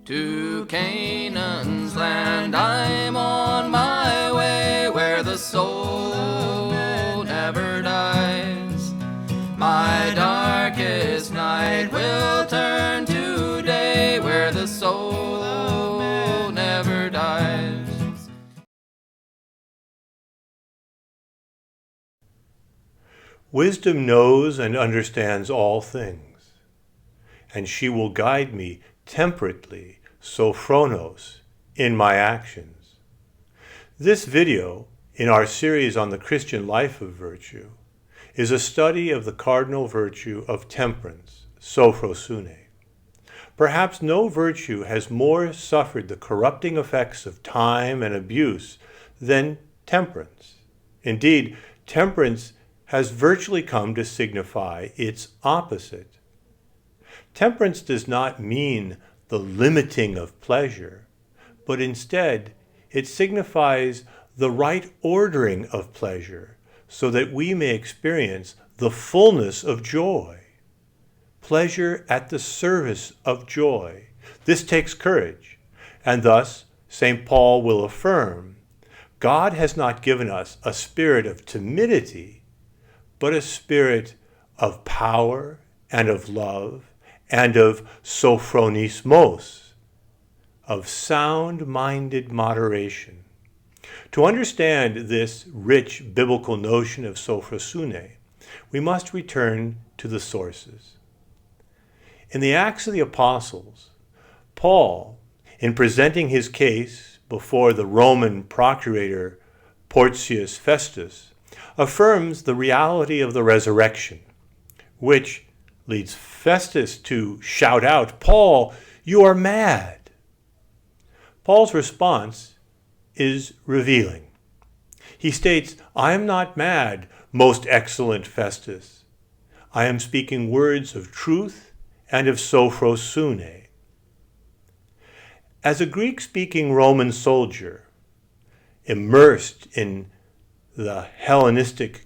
To Canaan's land I'm on my way, where the soul never dies. My darkest night will turn to day, where the soul never dies. Wisdom knows and understands all things, and she will guide me temperately, sophronos, in my actions. This video, in our series on the Christian life of virtue, is a study of the cardinal virtue of temperance, sophrosune. Perhaps no virtue has more suffered the corrupting effects of time and abuse than temperance. Indeed, temperance has virtually come to signify its opposite. Temperance does not mean the limiting of pleasure, but instead it signifies the right ordering of pleasure so that we may experience the fullness of joy. Pleasure at the service of joy. This takes courage, and thus St. Paul will affirm, God has not given us a spirit of timidity, but a spirit of power and of love and of sophronismos, of sound-minded moderation. To understand this rich biblical notion of sophrosune, we must return to the sources. In the Acts of the Apostles, Paul, in presenting his case before the Roman procurator Porcius Festus, affirms the reality of the resurrection, which leads Festus to shout out, "Paul, you are mad." Paul's response is revealing. He states, "I am not mad, most excellent Festus. I am speaking words of truth and of sophrosune." As a Greek-speaking Roman soldier, immersed in the Hellenistic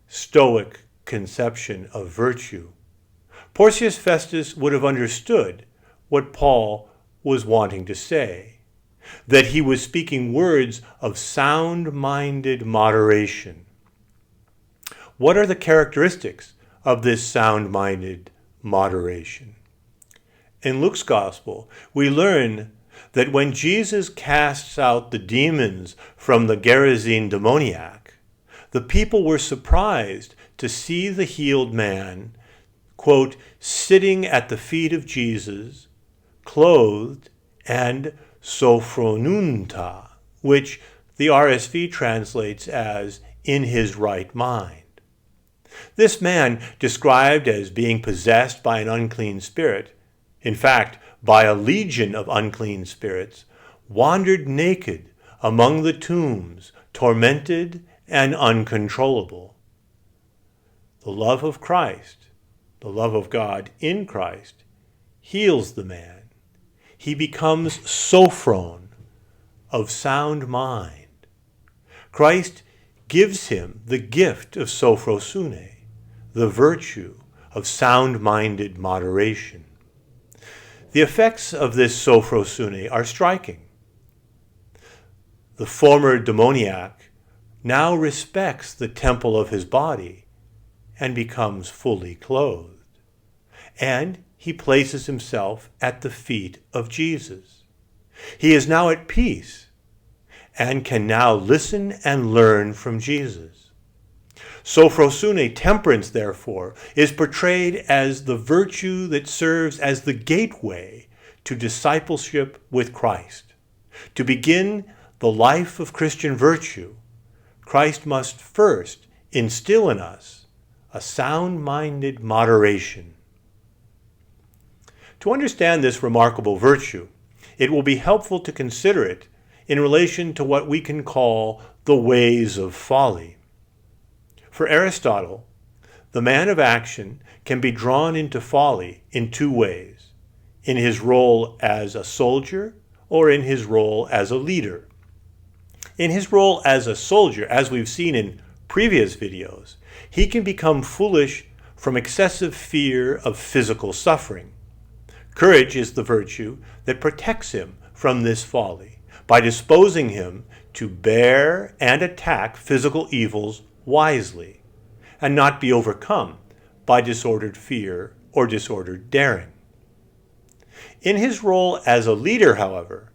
Stoic conception of virtue, Porcius Festus would have understood what Paul was wanting to say, that he was speaking words of sound-minded moderation. What are the characteristics of this sound-minded moderation? In Luke's Gospel, we learn that when Jesus casts out the demons from the Gerasene demoniac, the people were surprised to see the healed man, quote, sitting at the feet of Jesus, clothed and sophronunta, which the RSV translates as in his right mind. This man, described as being possessed by an unclean spirit, in fact, by a legion of unclean spirits, wandered naked among the tombs, tormented and uncontrollable. The love of Christ, the love of God in Christ, heals the man. He becomes sophron, of sound mind. Christ gives him the gift of sophrosune, the virtue of sound-minded moderation. The effects of this sophrosune are striking. The former demoniac now respects the temple of his body and becomes fully clothed. And he places himself at the feet of Jesus. He is now at peace and can now listen and learn from Jesus. Sophrosune, temperance, therefore, is portrayed as the virtue that serves as the gateway to discipleship with Christ. To begin the life of Christian virtue, Christ must first instill in us a sound-minded moderation. To understand this remarkable virtue, it will be helpful to consider it in relation to what we can call the ways of folly. For Aristotle, the man of action can be drawn into folly in two ways: in his role as a soldier or in his role as a leader. In his role as a soldier, as we've seen in previous videos, he can become foolish from excessive fear of physical suffering. Courage is the virtue that protects him from this folly by disposing him to bear and attack physical evils wisely and not be overcome by disordered fear or disordered daring. In his role as a leader, however,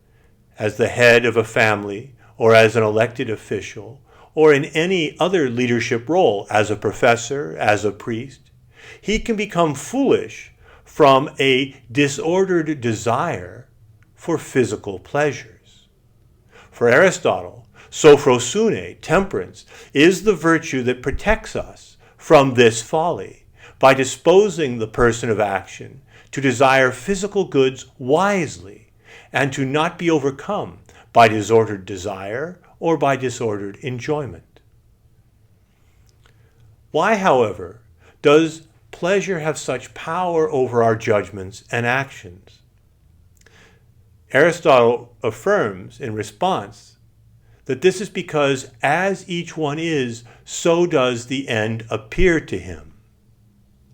as the head of a family or as an elected official or in any other leadership role as a professor, as a priest, he can become foolish from a disordered desire for physical pleasures. For Aristotle, sophrosune, temperance, is the virtue that protects us from this folly by disposing the person of action to desire physical goods wisely and to not be overcome by disordered desire or by disordered enjoyment. Why, however, does pleasure have such power over our judgments and actions? Aristotle affirms in response that this is because as each one is, so does the end appear to him.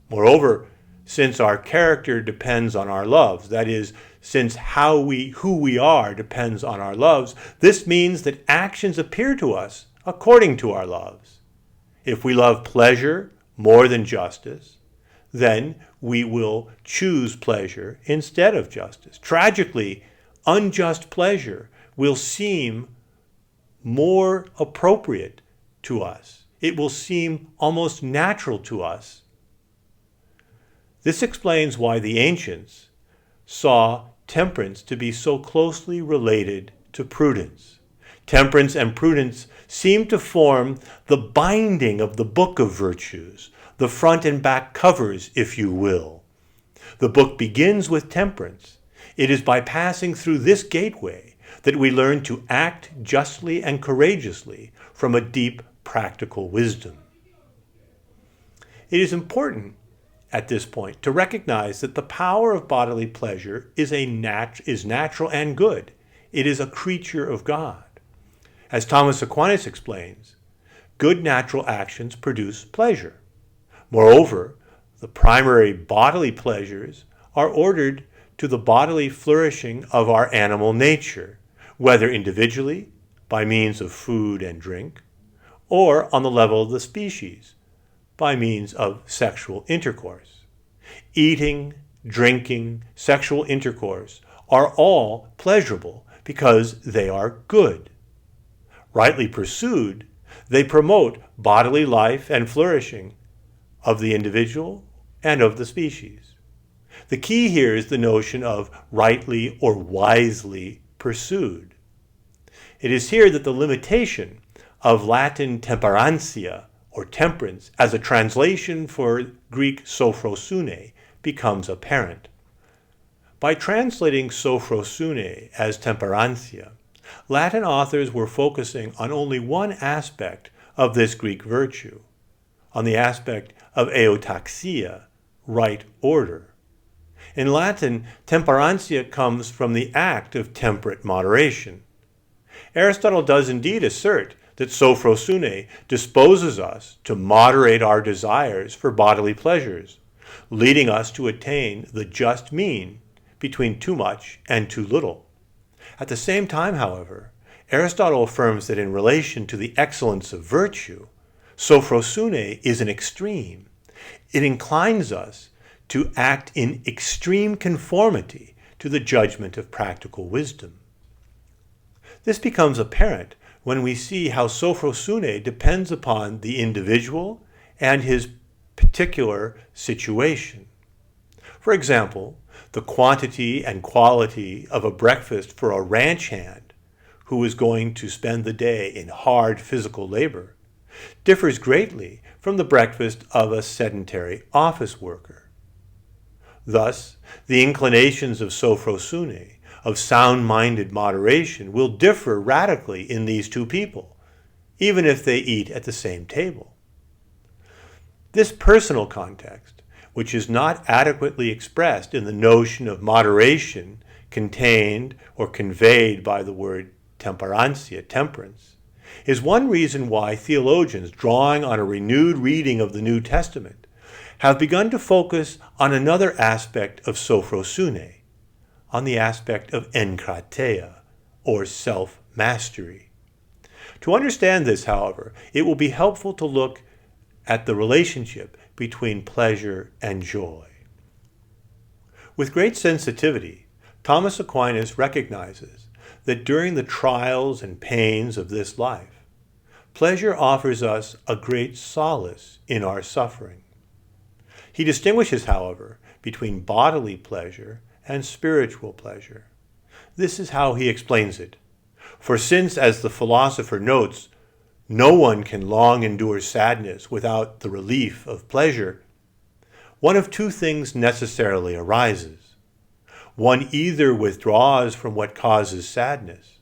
Moreover, since our character depends on our loves, that is, since who we are depends on our loves, this means that actions appear to us according to our loves. If we love pleasure more than justice, then we will choose pleasure instead of justice. Tragically, unjust pleasure will seem more appropriate to us. It will seem almost natural to us. This explains why the ancients saw temperance to be so closely related to prudence. Temperance and prudence seem to form the binding of the book of virtues, the front and back covers, if you will. The book begins with temperance. It is by passing through this gateway that we learn to act justly and courageously from a deep practical wisdom. It is important at this point to recognize that the power of bodily pleasure is natural and good. It is a creature of God. As Thomas Aquinas explains, good natural actions produce pleasure. Moreover, the primary bodily pleasures are ordered to the bodily flourishing of our animal nature, whether individually, by means of food and drink, or on the level of the species, by means of sexual intercourse. Eating, drinking, sexual intercourse are all pleasurable because they are good. Rightly pursued, they promote bodily life and flourishing of the individual and of the species. The key here is the notion of rightly or wisely pursued. It is here that the limitation of Latin temperantia, or temperance, as a translation for Greek sophrosune, becomes apparent. By translating sophrosune as temperantia, Latin authors were focusing on only one aspect of this Greek virtue, on the aspect of eutaxia, right order. In Latin, temperantia comes from the act of temperate moderation. Aristotle does indeed assert that sophrosune disposes us to moderate our desires for bodily pleasures, leading us to attain the just mean between too much and too little. At the same time, however, Aristotle affirms that in relation to the excellence of virtue, sophrosune is an extreme. It inclines us to act in extreme conformity to the judgment of practical wisdom. This becomes apparent when we see how sophrosune depends upon the individual and his particular situation. For example, the quantity and quality of a breakfast for a ranch hand who is going to spend the day in hard physical labor differs greatly from the breakfast of a sedentary office worker. Thus, the inclinations of sophrosune, of sound-minded moderation, will differ radically in these two people, even if they eat at the same table. This personal context, which is not adequately expressed in the notion of moderation contained or conveyed by the word temperantia, temperance, is one reason why theologians, drawing on a renewed reading of the New Testament, have begun to focus on another aspect of sophrosune, on the aspect of enkrateia, or self-mastery. To understand this, however, it will be helpful to look at the relationship between pleasure and joy. With great sensitivity, Thomas Aquinas recognizes that during the trials and pains of this life, pleasure offers us a great solace in our suffering. He distinguishes, however, between bodily pleasure and spiritual pleasure. This is how he explains it. For since, as the philosopher notes, no one can long endure sadness without the relief of pleasure, one of two things necessarily arises. One either withdraws from what causes sadness,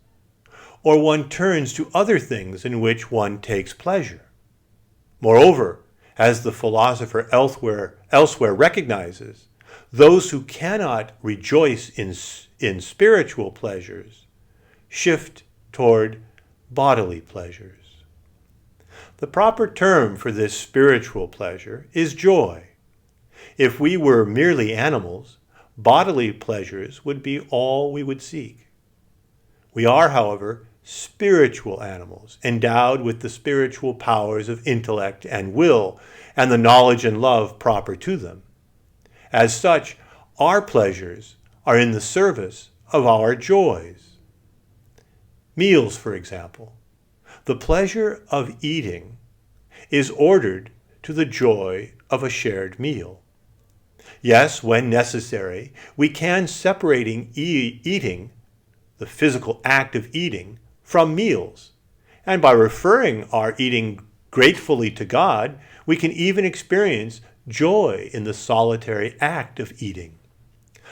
or one turns to other things in which one takes pleasure. Moreover, as the philosopher elsewhere recognizes, those who cannot rejoice in spiritual pleasures shift toward bodily pleasures. The proper term for this spiritual pleasure is joy. If we were merely animals, bodily pleasures would be all we would seek. We are, however, spiritual animals, endowed with the spiritual powers of intellect and will, and the knowledge and love proper to them. As such, our pleasures are in the service of our joys. Meals, for example. The pleasure of eating is ordered to the joy of a shared meal. Yes, when necessary, we can separate eating, the physical act of eating, from meals. And by referring our eating gratefully to God, we can even experience joy in the solitary act of eating.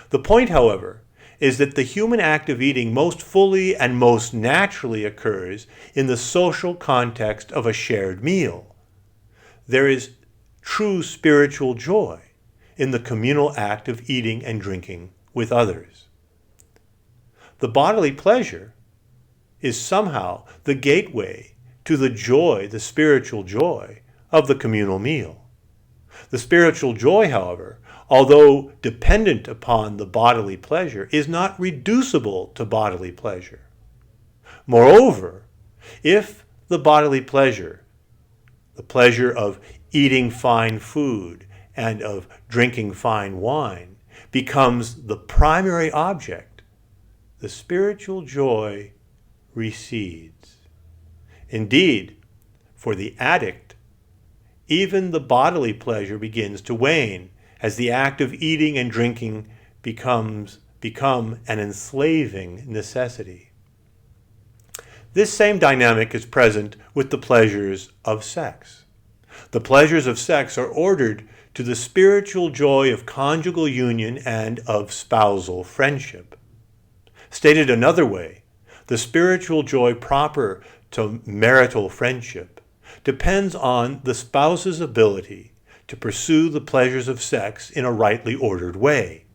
The point, however, is that the human act of eating most fully and most naturally occurs in the social context of a shared meal. There is true spiritual joy in the communal act of eating and drinking with others. The bodily pleasure is somehow the gateway to the joy, the spiritual joy, of the communal meal. The spiritual joy, however, although dependent upon the bodily pleasure, is not reducible to bodily pleasure. Moreover, if the bodily pleasure, the pleasure of eating fine food and of drinking fine wine, becomes the primary object, the spiritual joy recedes. Indeed, for the addict, even the bodily pleasure begins to wane as the act of eating and drinking become an enslaving necessity. This same dynamic is present with the pleasures of sex. The pleasures of sex are ordered to the spiritual joy of conjugal union and of spousal friendship. Stated another way, the spiritual joy proper to marital friendship depends on the spouse's ability to pursue the pleasures of sex in a rightly ordered way.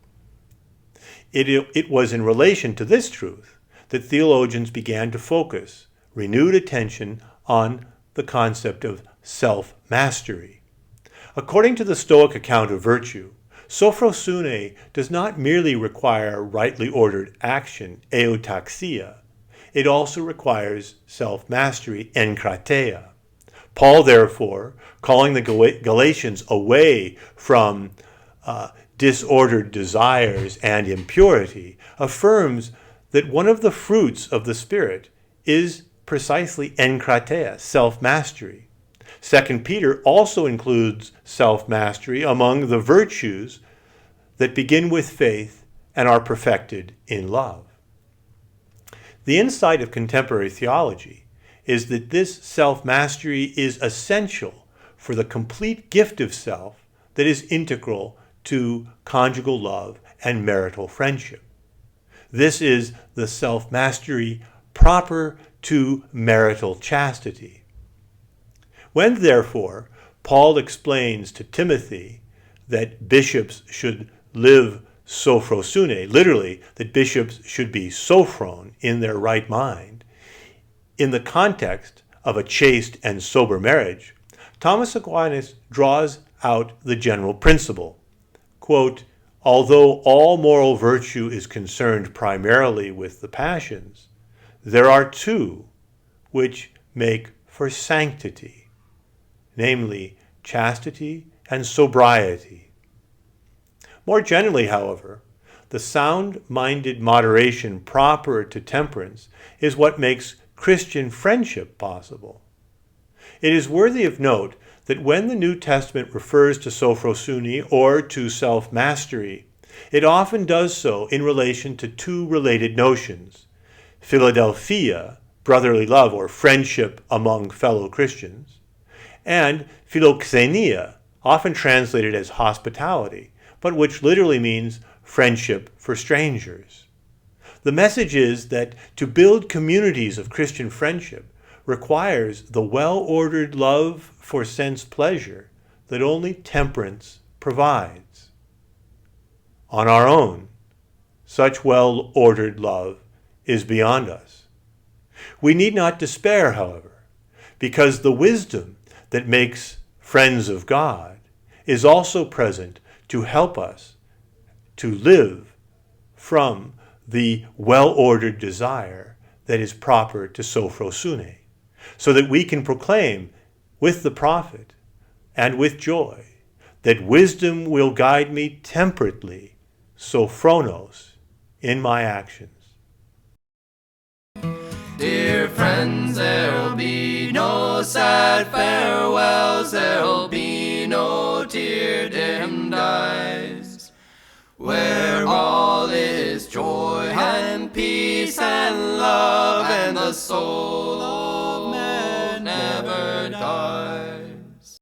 It was in relation to this truth that theologians began to focus renewed attention on the concept of self-mastery. According to the Stoic account of virtue, sophrosune does not merely require rightly ordered action, euataxia, it also requires self-mastery, enkrateia. Paul, therefore, calling the Galatians away from disordered desires and impurity, affirms that one of the fruits of the Spirit is precisely enkrateia, self-mastery. 2 Peter also includes self-mastery among the virtues that begin with faith and are perfected in love. The insight of contemporary theology is that this self-mastery is essential for the complete gift of self that is integral to conjugal love and marital friendship. This is the self-mastery proper to marital chastity. When, therefore, Paul explains to Timothy that bishops should live sophrosune, literally, that bishops should be sophron, in their right mind, in the context of a chaste and sober marriage, Thomas Aquinas draws out the general principle. Quote, Although all moral virtue is concerned primarily with the passions, there are two which make for sanctity, namely chastity and sobriety. More generally, however, the sound-minded moderation proper to temperance is what makes Christian friendship possible. It is worthy of note that when the New Testament refers to sophrosune or to self-mastery, it often does so in relation to two related notions: Philadelphia, brotherly love or friendship among fellow Christians, and philoxenia, often translated as hospitality, but which literally means friendship for strangers. The message is that to build communities of Christian friendship requires the well-ordered love for sense pleasure that only temperance provides. On our own, such well-ordered love is beyond us. We need not despair, however, because the wisdom that makes friends of God is also present to help us to live from the well-ordered desire that is proper to sophrosune, so that we can proclaim with the prophet and with joy that wisdom will guide me temperately, sophronos, in my actions. Dear friends, there'll be no sad farewells, there'll be no tear-dimmed eyes, where all is joy and peace and love, and the soul